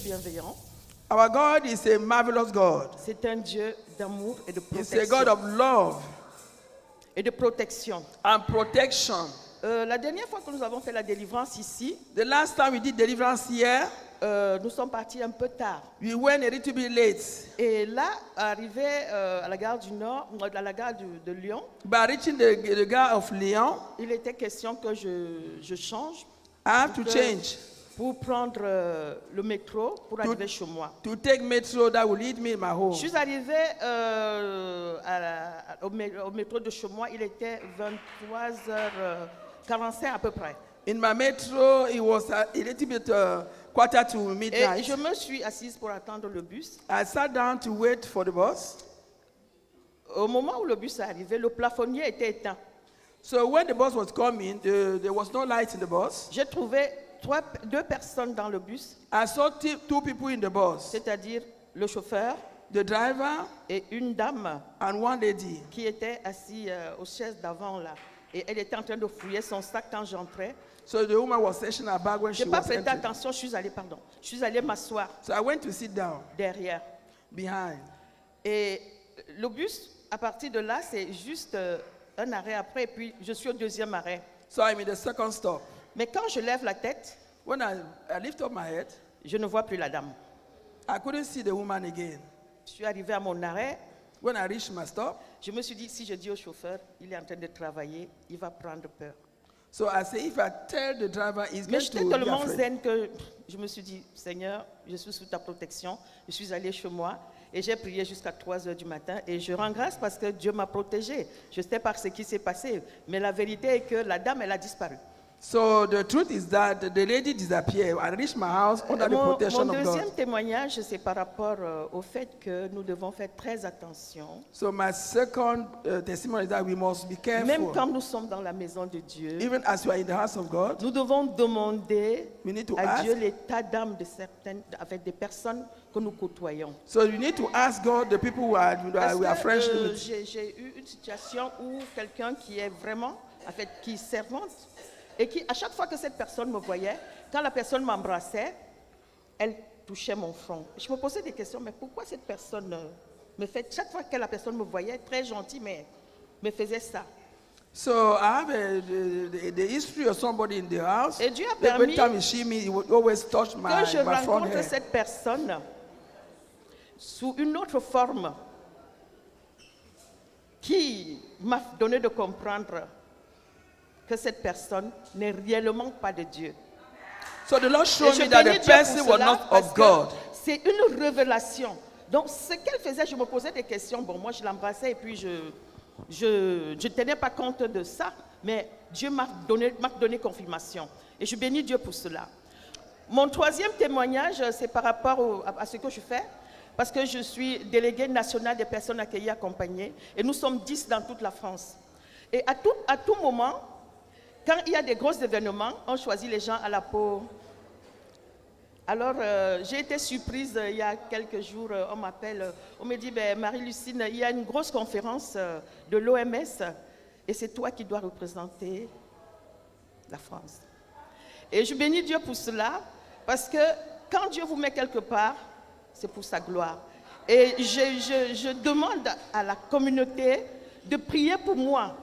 Dieu bienveillant. Our God is a marvelous God. C'est un Dieu d'amour et de He's a God protection. of love Et de protection. and protection. La dernière fois que nous avons fait la délivrance ici, The last time we did deliverance here, nous sommes partis un peu tard. we went a little bit late. Et là, arrivé à la gare du Nord, à la gare de Lyon, By reaching the gare of Lyon, il était question que je change I have to Donc, change pour prendre le métro pour arriver chez moi. to take metro that will lead me in my home. Je suis arrivée au métro de chez moi, il était 23h45 à peu près. In my metro, it was a little bit quarter to Et midnight. je me suis assise pour attendre le bus. I sat down to wait for the bus. Au moment où le bus est arrivé, le plafonnier était éteint. So when the bus was coming, there was no light in the bus. J'ai trouvé deux personnes dans le bus, I saw two people in the bus, c'est-à-dire le chauffeur the driver et une dame and one lady. qui était assise aux chaises d'avant là. Et elle était en train de fouiller son sac quand j'entrais. So the woman was searching her bag when Je she n'ai pas was prêté entering. attention, je suis allée m'asseoir So I went to sit down derrière. behind. Et le bus, à partir de là, c'est juste un arrêt après, et puis je suis au deuxième arrêt. So I'm in the second stop. Mais quand je lève la tête, When I lift up my head, je ne vois plus la dame. I couldn't see the woman again. Je suis arrivée à mon arrêt, When I reached my stop, je me suis dit, si je dis au chauffeur, il est en train de travailler, il va prendre peur. so I say, if I tell the driver, he's Mais going j'étais to be tellement afraid. zen que je me suis dit, Seigneur, je suis sous ta protection. Je suis allée chez moi et j'ai prié jusqu'à 3 heures du matin. Et je rends grâce parce que Dieu m'a protégée. Je sais pas ce qui s'est passé. Mais la vérité est que la dame, elle a disparu. So the truth is that the lady disappeared. I reached my house under the Mon protection of deuxième God. témoignage, c'est par rapport au fait que nous devons faire très attention. So my second testimony is that we must be Même careful. quand nous sommes dans la maison de Dieu, Even as we are in the house of God, nous devons demander we need to à ask. Dieu l'état d'âme de certaines, avec des personnes que nous côtoyons. So you need to ask God the people we are Parce friends que with. j'ai eu une situation où quelqu'un qui est vraiment, en fait, qui est servante, et qui, à chaque fois que cette personne me voyait, quand la personne m'embrassait, elle touchait mon front. Je me posais des questions, mais pourquoi cette personne me fait, chaque fois que la personne me voyait, très gentille, mais me faisait ça. So I have the history of somebody in the house. Et Dieu a Every permis time he see me, he would always touch que my je front rencontre hair. cette personne sous une autre forme qui m'a donné de comprendre que cette personne n'est réellement pas de Dieu. So the Lord Et showed je me that bénis the Dieu pour person was cela not parce of que God. c'est une révélation. Donc ce qu'elle faisait, je me posais des questions. Bon, moi je l'embrassais et puis je tenais pas compte de ça, mais Dieu m'a donné confirmation. Et je bénis Dieu pour cela. Mon troisième témoignage, c'est par rapport à ce que je fais, parce que je suis déléguée nationale des personnes accueillies accompagnées, et nous sommes 10 dans toute la France. Et à tout moment, quand il y a des gros événements, on choisit les gens à la peau. Alors, j'ai été surprise il y a quelques jours, on m'appelle, on me dit, ben, Marie-Lucine, il y a une grosse conférence de l'OMS et c'est toi qui dois représenter la France. Et je bénis Dieu pour cela, parce que quand Dieu vous met quelque part, c'est pour sa gloire. Et je demande à la communauté de prier pour moi.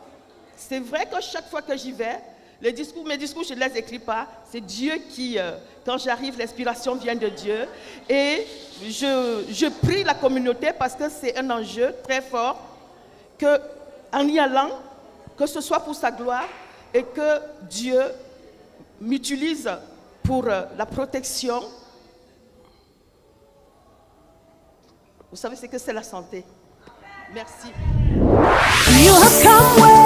C'est vrai que chaque fois que j'y vais, mes discours, je ne les écris pas. C'est Dieu qui, quand j'arrive, l'inspiration vient de Dieu. Et je prie la communauté parce que c'est un enjeu très fort qu'en y allant, que ce soit pour sa gloire et que Dieu m'utilise pour la protection. Vous savez ce que c'est la santé. Merci. You have come well.